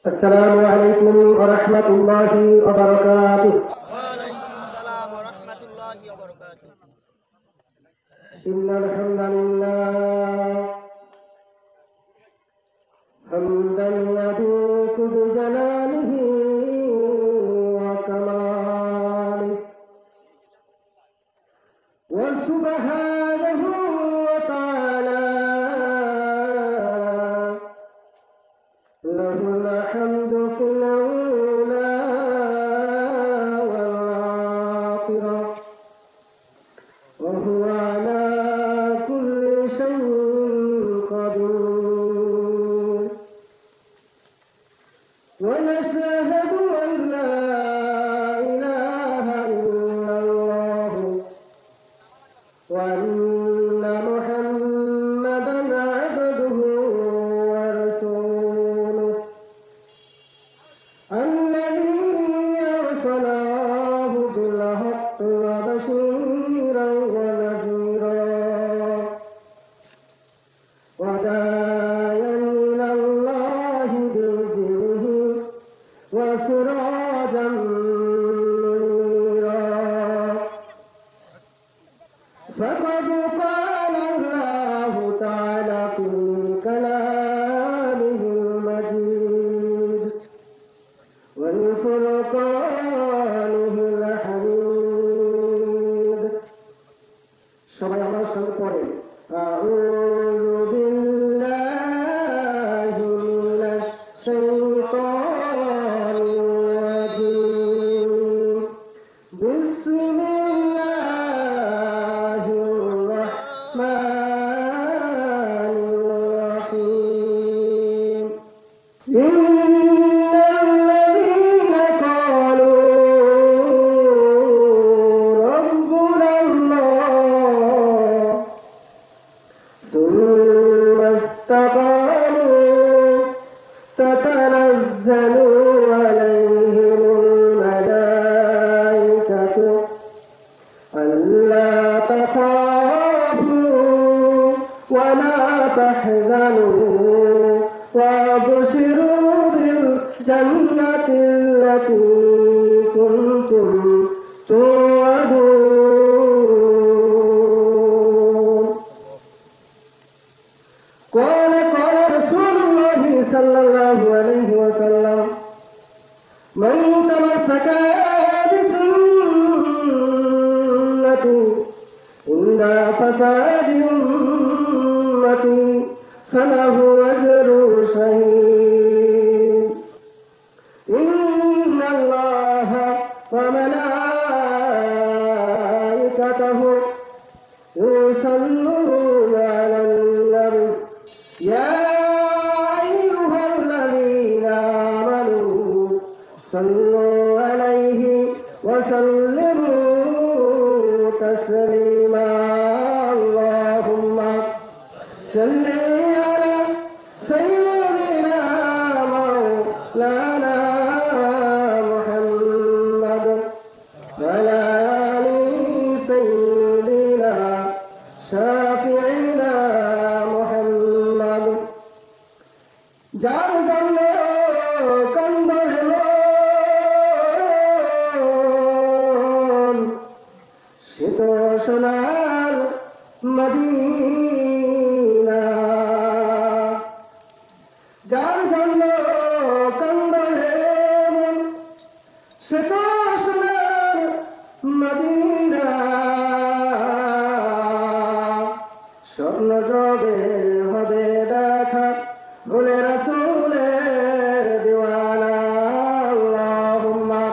السلام عليكم ورحمة الله وبركاته. وعليكم السلام ورحمة الله وبركاته. إن الحمد لله حمدا يليق بجلاله وكماله وسبحانه وتعالى له الحمد في الأولى والآخرة وهو على كل شيء قدير ونشهد أن لا إله إلا الله وأن محمدا عبده ورسوله الذي أرسله بالحق وبشيرا ونذيرا وداعيا إلى الله بإذنه وسراجا منيرا فقد قال الله تعالى في كلامه المجيد والفرقانه الحميد সবাই আমার সঙ্গে পড়েন আউযু বিল্লাহি মিনাশ শাইতানির রাজীম বিসমিল্লাহির রাহমানির রাহিম الذين قالوا ربنا الله ثم استقاموا تتنزل عليهم الملائكة ألا تخافوا ولا تحزنوا وابشروا بالجنة التي كنتم توعدون قال رسول الله صلى الله عليه وسلم من تمسك بسنتي عند فساد أمتي فله أجر شهيد إن الله وملائكته يصلون على النبي يا أيها الذين آمنوا صلوا عليه وسلموا تسليما اللهم صل على سيدنا مولانا محمد وعلى آل سيدنا شافعنا محمد যার জন্য কান্দে মন সে তো সোনার মদিনা যার জন্য কান্দে মন সে তো সোনার মদিনা স্বপ্ন জগে হবে দেখা বলে রাসূলের দিওয়ানা আল্লাহুম্মা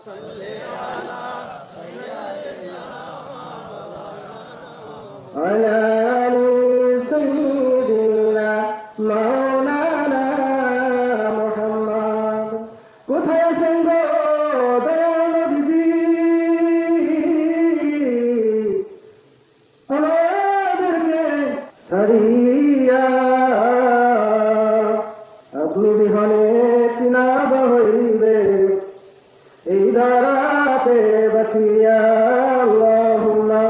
সাল্লি আলা সাইয়্যিদিনা ওয়া আলি সাইয়্যিদিনা মাওলানা মুহাম্মদ কোথায় আছেন গো দয়াল নবীজি আমাদেরকে ছাড়িয়া আপনি বিহনে কিনা হইবে এই ধারাতে বাঁচিয়া আল্লাহুম্মা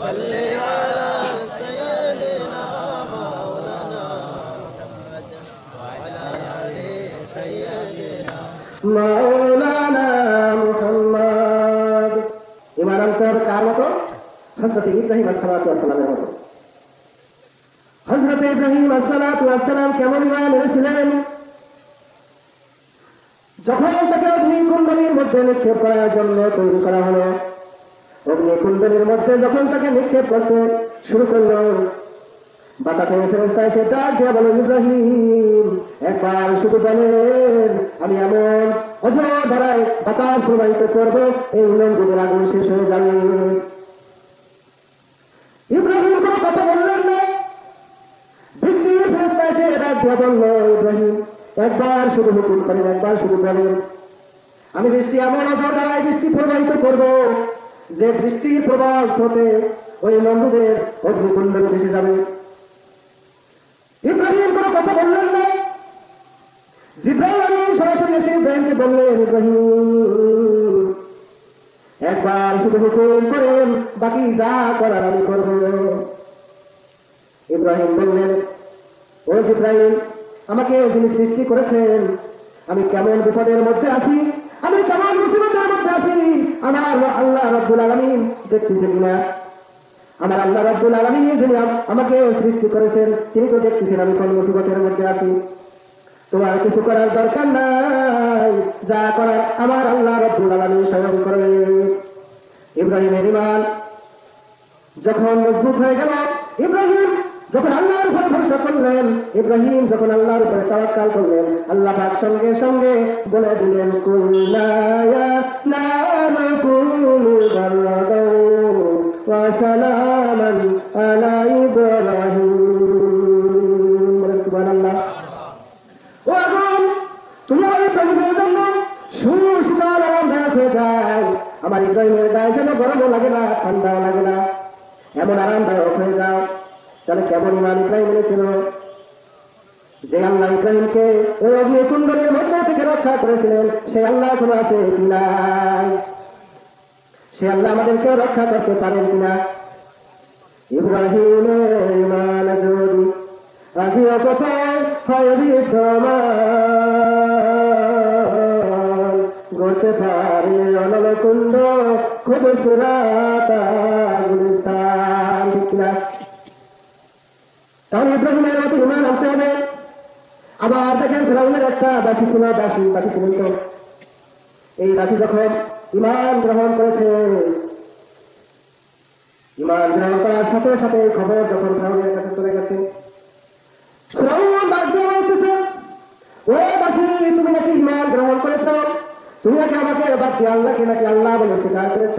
সাল্লি আলা সাইয়্যিদিনা মাওলানা মুহাম্মদ ওয়া আলা আলি মাওলানা মুহাম্মদ। ঈমান আনতে হবে কার মতো? হযরত ইব্রাহিম আলাইহিস সালামের মতো। হযরত ইব্রাহিম আলাইহিস সালাম কেমন ঈমান এনেছিলেন? যখন তাকে অগ্নিকুণ্ডলীর মধ্যে নিক্ষেপ করার জন্য তৈরি করা হলো, অগ্নিকুণ্ডলীর মধ্যে যখন তাকে নিক্ষেপ করতে শুরু করলো, বাতাসের ফেরেশতা এসে ডাক দিয়ে বলে, ইব্রাহিম একবার শুধু বলেন, আমি এমন অঝোর বাতাস প্রবাহিত করবো, এই নমরুদের আগুন শেষ হয়ে যাবে। ইব্রাহিম কোনো কথা বললেন না। বৃষ্টির ফেরেশতা এসে ডাক দিয়ে বলল, ইব্রাহিম একবার শুধু হুকুম করেন, একবার শুধু বলেন, আমি বৃষ্টি এমন অঝোর ধারায় বৃষ্টি প্রবাহিত করবো যে বৃষ্টির প্রবাহ স্রোতে ওই নমরুদের অগ্নিকুণ্ডলে ভেসে যাবে। ইব্রাহিম কোনো কথা বললেন না। জিবরাইল আমিন সরাসরি এসে ইব্রাহিমকে বললেন, ইব্রাহিম একবার শুধু হুকুম করেন, বাকি যা করার আমি করব। ইব্রাহিম বললেন, ও জিবরাইল, আমাকে যিনি সৃষ্টি করেছেন, আমি কেমন বিপদের মধ্যে আছি, আমি কেমন মুসিবতের মধ্যে আছি, আমার আল্লাহ রাব্বুল আলামিন দেখতেছেন কিনা? আমার আল্লাহ রাব্বুল আলামিন যিনি আমাকে সৃষ্টি করেছেন, তিনি তো দেখতেছেন আমি কোন মুসিবতের মধ্যে আছি। তোমার কিছু করার দরকার নাই, যা করার আমার আল্লাহ রাব্বুল আলামিন স্বয়ং করবে। ইব্রাহিমের ঈমান যখন মজবুত হয়ে গেল, ইব্রাহিম যখন আল্লাহর উপরে ভরসা করলেন, ইব্রাহিম যখন আল্লাহর উপরে তাওয়াক্কাল করলেন, আল্লাহ পাক সঙ্গে সঙ্গে বলে দিলেন, কুল্লা ইয়া নারু কুনি বারদাও ওয়া সালামান আলা ইব্রাহিম। সুবহানাল্লাহ। ও আগুন, তুমি আমার ইব্রাহিমের জন্য সুশীতল আরামদায়ক হয়ে যাও। আমার ইব্রাহিমের গায়ে যেন গরমও লাগে না, ঠান্ডাও লাগে না, এমন আরামদায়ক হয়ে যাও। তাহলে কেমন ঈমান ইব্রাহিম এনেছিল? যে আল্লাহ ইব্রাহিমকে ওই অগ্নিকুণ্ডলীর মধ্য থেকে রক্ষা করেছিলেন, সে আল্লাহ এখনো আছে কিনা? সে আল্লাহ আমাদেরকে রক্ষা করতে পারেন কিনা? ইব্রাহিমের ঈমান যদি আজিও কোথায় হয় বিদ্যমান, গড়তে পারে অনল কুণ্ড খুব সুরাতা গুলিস্তান, ঠিক কিনা? তাহলে ইব্রাহিমের মতো ঈমান আনতে হবে। আবার দেখেন, ফিরআউনের একটা দাসী ছিল, দাসী ছিলেন তো, এই দাসী যখন ঈমান গ্রহণ করেছে, ঈমান গ্রহণ করার সাথে সাথে খবর যখন ফিরআউনের কাছে চলে গেছে, ফিরআউন ডাক দিয়ে বলতেছে, ও দাসী, তুমি নাকি ঈমান গ্রহণ করেছ, তুমি নাকি আমাকে বাদ দিয়ে আল্লাহকে নাকি আল্লাহ বলে স্বীকার করেছ।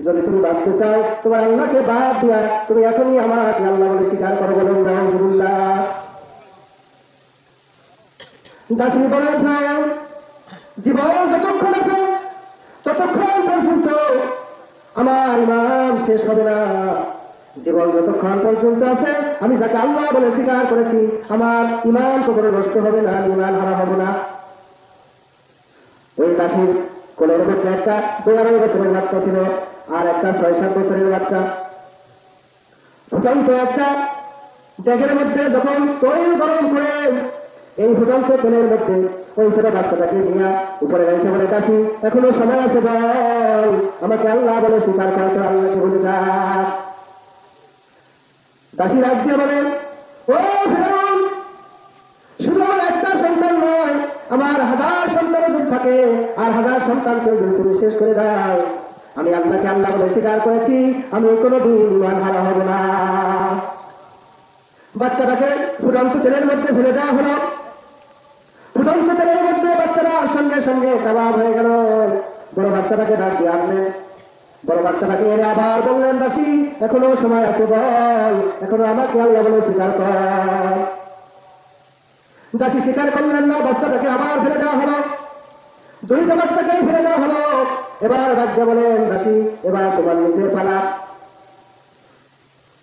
যদি তুমি বাঁচতে চাও, তোমার আল্লাহকে বাদ দিয়া তুমি এখনই আমাকে আল্লাহ বলে স্বীকার করো, বলুন আলহামদুলিল্লাহ। দাসী বলেন, জীবন যতক্ষণ আছে ততক্ষণ পর্যন্ত আমার ঈমান শেষ হবে না। জীবন যতক্ষণ পর্যন্ত আছে, আমি যাকে আল্লাহ বলে স্বীকার করেছি, আমার ঈমান কখনো নষ্ট হবে না, ঈমান হারা হবে না। ওই দাসীর কোলের মধ্যে একটা 2-2.5 বছরের বাচ্চা ছিল, আর একটা 6-7 বছরের বাচ্চা। ফুটন্ত একটা ডেকের মধ্যে যখন তৈল গরম করে এই ফুটন্ত তেলের মধ্যে ওই ছোট বাচ্চাটাকে নিয়ে উপরে রেখে বলে, দাসী এখনো সময় আছে, বল আমাকে আল্লাহ বলে স্বীকার করতে, আল্লাহকে বলে যা। দাসী রাগ দিয়ে বলেন, ও ফিরআউন, শুধু আমার একটা সন্তান নয়, আমার 1000 সন্তান যদি থাকে, আর 1000 সন্তানকে যদি তুমি শেষ করে দাও, আমি আল্লাহকে আল্লাহ বলে স্বীকার করেছি, আমি কোনোদিন ঈমান হারা হব না। বাচ্চাটাকে ফুটন্ত তেলের মধ্যে ফেলে দেওয়া হলো। ফুটন্ত তেলের মধ্যে বাচ্চারা সঙ্গে সঙ্গে কাবাব হয়ে গেল। বড় বাচ্চাটাকে ডাক দিয়ে আনলেন, বড় বাচ্চাটাকে এনে আবার বললেন, দাসী এখনো সময় আছে, বল এখনো আমাকে আল্লাহ বলে স্বীকার কর। দাসী স্বীকার করলেন না, বাচ্চাটাকে আবার ফেলে দেওয়া হলো। 2টা বাচ্চাকেই ফেলে দেওয়া হলো। এবার ডাক দিয়ে বলেন, দাসী এবার তোমার নিজের পালা,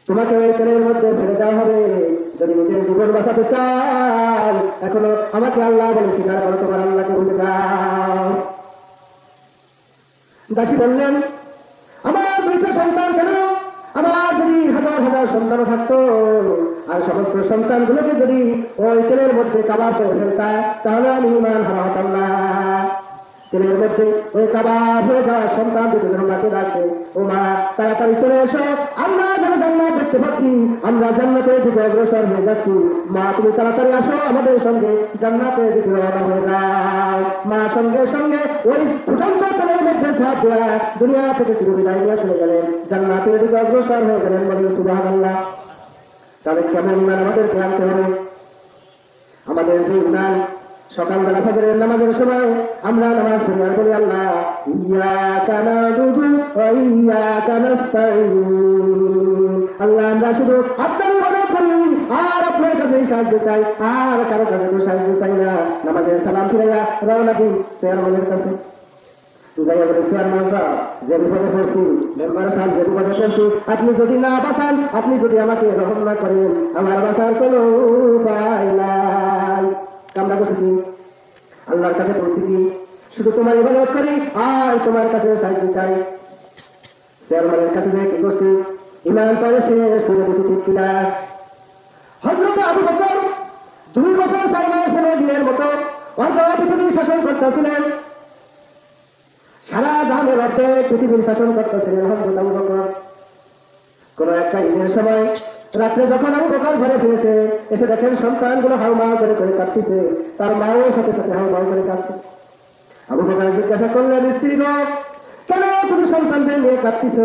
তোমাকে ওই তেলের মধ্যে ফেলে দেওয়া হবে। যদি নিজের জীবন বাঁচাতে চাও, এখনো আমাকে আল্লাহ বলে স্বীকার করো, তোমার আল্লাহকে বলে যাও। দাসী বললেন, আমার 2টা সন্তান কেন, আমার যদি 1000 হাজার সন্তান থাকতো, আর সমস্ত সন্তানগুলোকে যদি ওই তেলের মধ্যে কাবাব করে ফেলতাম, তাহলে আমি ঈমান হারা হতাম না। তেলের মধ্যে ওই কাবাব হয়ে যাওয়া সন্তান দুটো মাকে ডাকছে, ও মা তাড়াতাড়ি চলে এসো, আমরা যেন জান্নাত দেখতে পাচ্ছি, আমরা জান্নাতের দিকে অগ্রসর হয়ে যাচ্ছি। মা তুমি তাড়াতাড়ি আসো, আমাদের সঙ্গে জান্নাতের দিকে রওনা হয়ে যাও। মা সঙ্গে সঙ্গে ওই ফুটন্ত তেলের মধ্যে ঝাঁপ দেওয়া দুনিয়া থেকে শুরু বিদায় নিয়ে চলে গেলেন, জান্নাতের দিকে অগ্রসর হয়ে গেলেন। বলেন সুবহানাল্লাহ। তাহলে কেমন ঈমান আমাদেরকে আনতে হবে? আমাদের যে ঈমান, সকালবেলা ফজরের নামাজের সময় আমরা নামাজ পড়ি আর বলি আল্লাহ ইয়্যাকা না'বুদু ওয়া ইয়্যাকা নাস্তাঈন, আল্লাহ আমরা শুধু আপনার ইবাদত করি আর আপনার কাছে সাহায্য চাই, আর কারো কাছে কোনো সাহায্য চাই না। নামাজের সালাম ফিরাইয়া রওনা দিই চেয়ারম্যানের কাছে, যাইয়া বলে চেয়ারম্যান সাহেব যে বিপদে পড়ছি, মেম্বার সাহেব যে বিপদে পড়ছি, আপনি যদি না বাঁচান, আপনি যদি আমাকে রহম না করেন, আমার বাঁচার কোনো উপায় নাই। কামনা করছি কি? আল্লাহর কাছে বলছি কি? শুধু তোমার ইবাদত করি আর তোমার কাছে সাহায্য চাই। চেয়ারম্যানের কাছে যে কি করছি? ঈমান পড়ে শেষ করে দিছি, ঠিক কিনা? হযরত আবু বকর 2 বছর 4 মাস 15 দিনের মতো অন্তত পৃথিবীর শাসন করতেছিলেন, সারা জাহানের মধ্যে পৃথিবীর শাসন করতেছিলেন হযরত আবু বকর। কোন একটা ঈদের সময় রাত্রে যখন আবু বকর ঘরে ফিরেছে, এসে দেখেন সন্তানগুলো হাউমাউ করে করে কাঁদতেছে, তার মাও সাথে সাথে হাউমাউ করে কাঁদছে। আবু বকর জিজ্ঞাসা করলেন, স্ত্রীগণ কেন তুমি সন্তানদের নিয়ে কাঁদতেছ?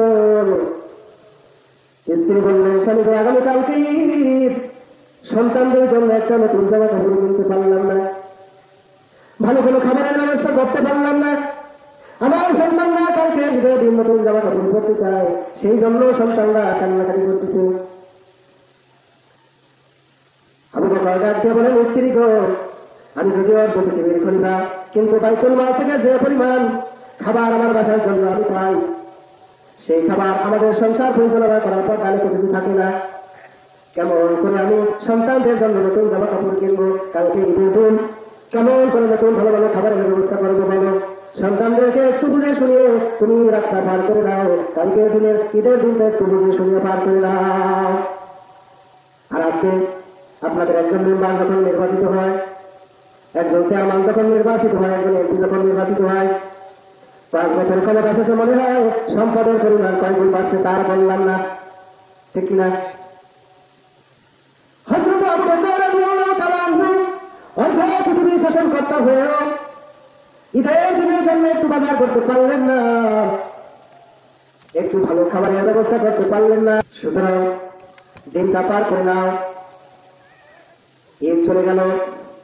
স্ত্রী বললেন, স্বামী গো আগামীকালকে ঈদ, সন্তানদের জন্য একটা নতুন জামা কাপড় কিনতে পারলাম না, ভালো কোনো খাবারের ব্যবস্থা করতে পারলাম না, আমার সন্তানরা কালকে ঈদের দিন নতুন জামা কাপড় পরতে চায়, সেই জন্য সন্তানরা কান্নাকাটি করতেছে। আবু বকর ডাক দিয়ে বলেন, স্ত্রী গো আমি যদিও পৃথিবীর খলিফা, কিন্তু বাইতুল মাল থেকে যে পরিমাণ খাবার আমার বাসার জন্য আমি পাই, সেই খাবার আমাদের সংসার পরিচালনা করার পর গালে কিছু থাকে না। কেমন করে আমি সন্তানদের জন্য নতুন জামা কাপড় কিনবো কালকে ঈদের দিন? কেমন করে নতুন ভালো ভালো খাবারের ব্যবস্থা করবো বলো? সন্তানদেরকে একটু বুঝে শুনিয়ে তুমি রাতটা পার করে দাও, কালকে দিনের ঈদের দিনটা একটু বুঝে শুনিয়ে পার করে দাও। আর আজকে আপনাদের একজন মেম্বার যখন নির্বাচিত হয়, একজন চেয়ারম্যান যখন নির্বাচিত হয়, একজন এমপি যখন নির্বাচিত হয়, 5 বছর ক্ষমতা শেষে মনে হয় সম্পদের পরিমাণ কয় গুণ বাড়ছে তার বললাম না, ঠিক কিনা? হযরত আবু বকর রাদিয়াল্লাহু তাআলা আনহু অর্ধ পৃথিবীর শাসনকর্তা হয়েও ঈদের দিনের জন্য একটু বাজার করতে পারলেন না, একটু ভালো খাবারের ব্যবস্থা করতে পারলেন না। সুতরাং দিনটা পার করে নাও, ঈদ চলে গেল,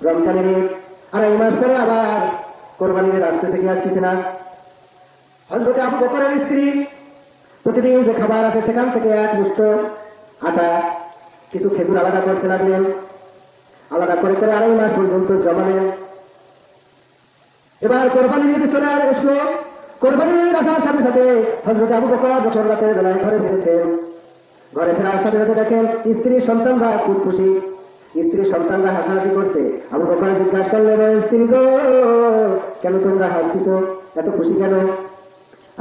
রমজানের ঈদ, 2.5 মাস পরে আবার কোরবানির ঈদ আসতেছে কি আসতেছে না? হযরত আবু বকরের স্ত্রী প্রতিদিন যে খাবার আসে সেখান থেকে এক মুষ্ট আটা কিছু খেজুর আলাদা করতে লাগলেন, আলাদা করে করে 2.5 মাস পর্যন্ত জমালেন। এবার কোরবানির ঈদ চলে আসলো, কোরবানির ঈদ আসার সাথে সাথে হযরত আবু বকর যখন রাতের বেলায় ঘরে ফিরেছেন, ঘরে ফেরার সাথে সাথে দেখেন স্ত্রী সন্তানরা খুব খুশি, স্ত্রী সন্তানরা হাসাহাসি করছে। আবু বকর জিজ্ঞাসা করলেন, স্ত্রী গো কেন তোমরা হাসছিস, এত খুশি কেন?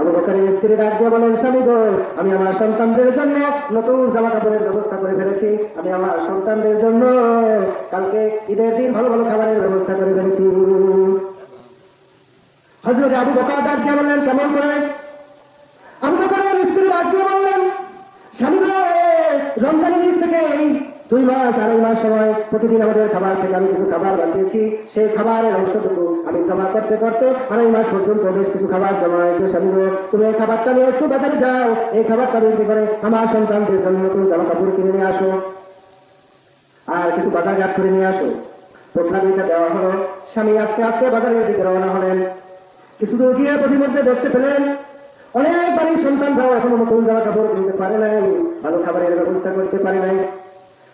আবু বকরের স্ত্রী ডাক দিয়ে বলেন, স্বামী গো আমি আমার সন্তানদের জন্য নতুন জামা কাপড়ের ব্যবস্থা করে ফেলেছি, আমি আমার সন্তানদের জন্য কালকে ঈদের দিন ভালো ভালো খাবারের ব্যবস্থা করে ফেলেছি। হযরত আবু বকর ডাক দিয়ে বললেন, কেমন করে? আবু বকরের স্ত্রী ডাক দিয়ে বললেন, স্বামী গো রমজানের ঈদ থেকে এই 2 মাস 2.5 মাস সময় প্রতিদিন আমাদের খাবার থেকে আমি কিছু খাবার বাঁচিয়েছি, সেই খাবারের অংশটুকু আমি জমা করতে করতে 2.5 মাস পর্যন্ত বেশ কিছু খাবার জমা হয়েছে। স্বামী গো তুমি এই খাবারটা নিয়ে একটু বাজারে যাও, এই খাবারটা বিক্রি করে আমার সন্তানদের জন্য নতুন জামা কাপড় কিনে নিয়ে আসো আর কিছু বাজারঘাট করে নিয়ে আসো। প্রথমটা দেওয়া হলো, স্বামী আস্তে আস্তে বাজারের দিকে রওনা হলেন। কিছু দূর গিয়ে প্রতিমধ্যে দেখতে পেলেন অনেক বাড়ির সন্তানরাও এখনো নতুন জামা কাপড় কিনতে পারে নাই, ভালো খাবারের ব্যবস্থা করতে পারে নাই।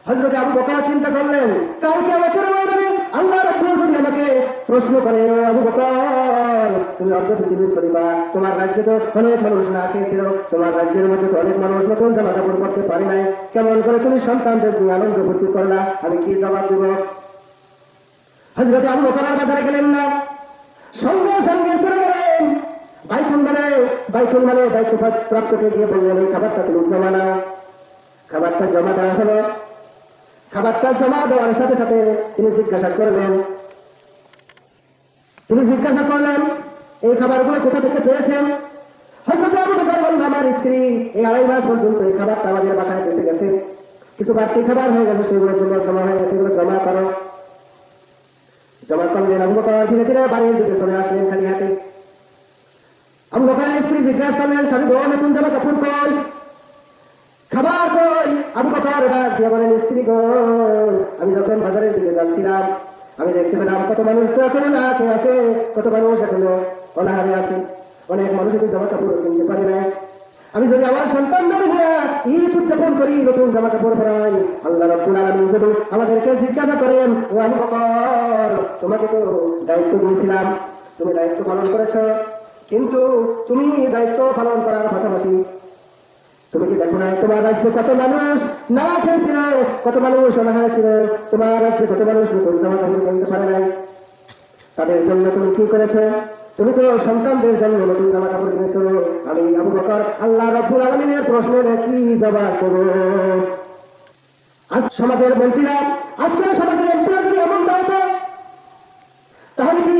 হযরত আবু বকর চিন্তা করলেন, কালকে আমাদের ময়দানে আল্লাহ রাব্বুল যদি আমাকে প্রশ্ন করে, আবু বকর তুমি অর্ধ পৃথিবীর খলিফা, তোমার রাজ্যে তো অনেক মানুষ না খেয়েছিল, তোমার রাজ্যের মধ্যে তো অনেক মানুষ নতুন জামা কাপড় করতে পারে নাই, কেমন করে তুমি সন্তানদের নিয়ে আনন্দ ভর্তি করলা, আমি কি জবাব দেব? হযরত আবু বকর বাজারে গেলেন না, সঙ্গে সঙ্গে চলে গেলেন বাইতুল মালে দায়িত্বপ্রাপ্তকে গিয়ে বললেন, এই খাবারটা তুমি জমা নাও। খাবারটা জমা দেওয়া হলো। খাবারটা জমা দেওয়ার সাথে সাথে তিনি জিজ্ঞাসা করলেন এই খাবারগুলো কোথা থেকে পেয়েছেন? হযরত আবু বকর বললেন, আমার স্ত্রী এই 2.5 মাস পর্যন্ত এই খাবারটা আমাদের বাসায় বেঁচে গেছে, কিছু বাড়তি খাবার হয়ে গেছে, সেগুলো জমা হয়ে গেছে, সেগুলো জমা করো। জমা করলেন। আবু বকর ধীরে ধীরে বাড়ির দিকে চলে আসলেন খালি হাতে। আবু বকরের স্ত্রী জিজ্ঞাসা করলেন, স্বামী গো, নতুন জামা কাপড় কই, খাবার কই? আবু বকর ডাক দিয়ে বলেন, স্ত্রী গো, আমি যখন বাজারের দিকে যাচ্ছিলাম আমি দেখতে পেলাম কত মানুষ তো এখনো না খেয়ে আছে, কত মানুষ এখনো অনাহারে আছে, অনেক মানুষ একটু জামা কাপড় কিনতে পারে না। আমি যদি আমার সন্তানদের নিয়ে ঈদ উদযাপন করি, নতুন জামা কাপড় পরাই, আল্লাহ রাব্বুল আলামিন যদি আমাদেরকে জিজ্ঞাসা করেন, ও আবু বকর, তোমাকে তো দায়িত্ব দিয়েছিলাম, তুমি দায়িত্ব পালন করেছো, কিন্তু তুমি দায়িত্ব পালন করার পাশাপাশি তুমি কি দেখো না তোমার রাজ্যে কত মানুষ না খেয়েছিল, কত মানুষ অনাহারে ছিল, তোমার রাজ্যে কত মানুষ নতুন জামা কাপড় কিনতে পারে নাই, তাদের জন্য তুমি কি করেছো? তুমি তো সন্তানদের জন্য নতুন জামা কাপড় কিনেছো। আমি আবু বকর আল্লাহ রাব্বুল আলামিনের প্রশ্নের কি জবাব দেব? আজ সমাজের মন্ত্রীরা, আজকের সমাজের এমপিরা যদি এমন হতো, তাহলে কি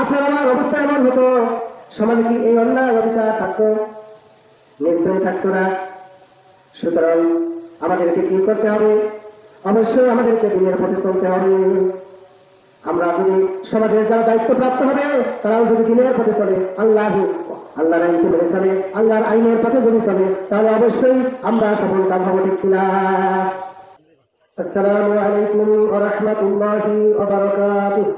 আপনার আমার অবস্থা এমন হতো? সমাজে কি এই অন্যায় অবিচার থাকতো? নিশ্চয়ই থাকতো না। সুতরাং আমাদেরকে কি করতে হবে? অবশ্যই আমাদেরকে দিনের পথে চলতে হবে। আমরা যদি সমাজের যারা দায়িত্বপ্রাপ্ত হবে তারাও যদি দিনের পথে চলে, আল্লাহর আইনকে মেনে চলে, আল্লাহর আইনের পথে যদি চলে, তাহলে অবশ্যই আমরা সফল কাম হবো, ঠিক কিনা? আসসালামু আলাইকুম ওয়া রাহমাতুল্লাহি ওয়া বারাকাতুহু।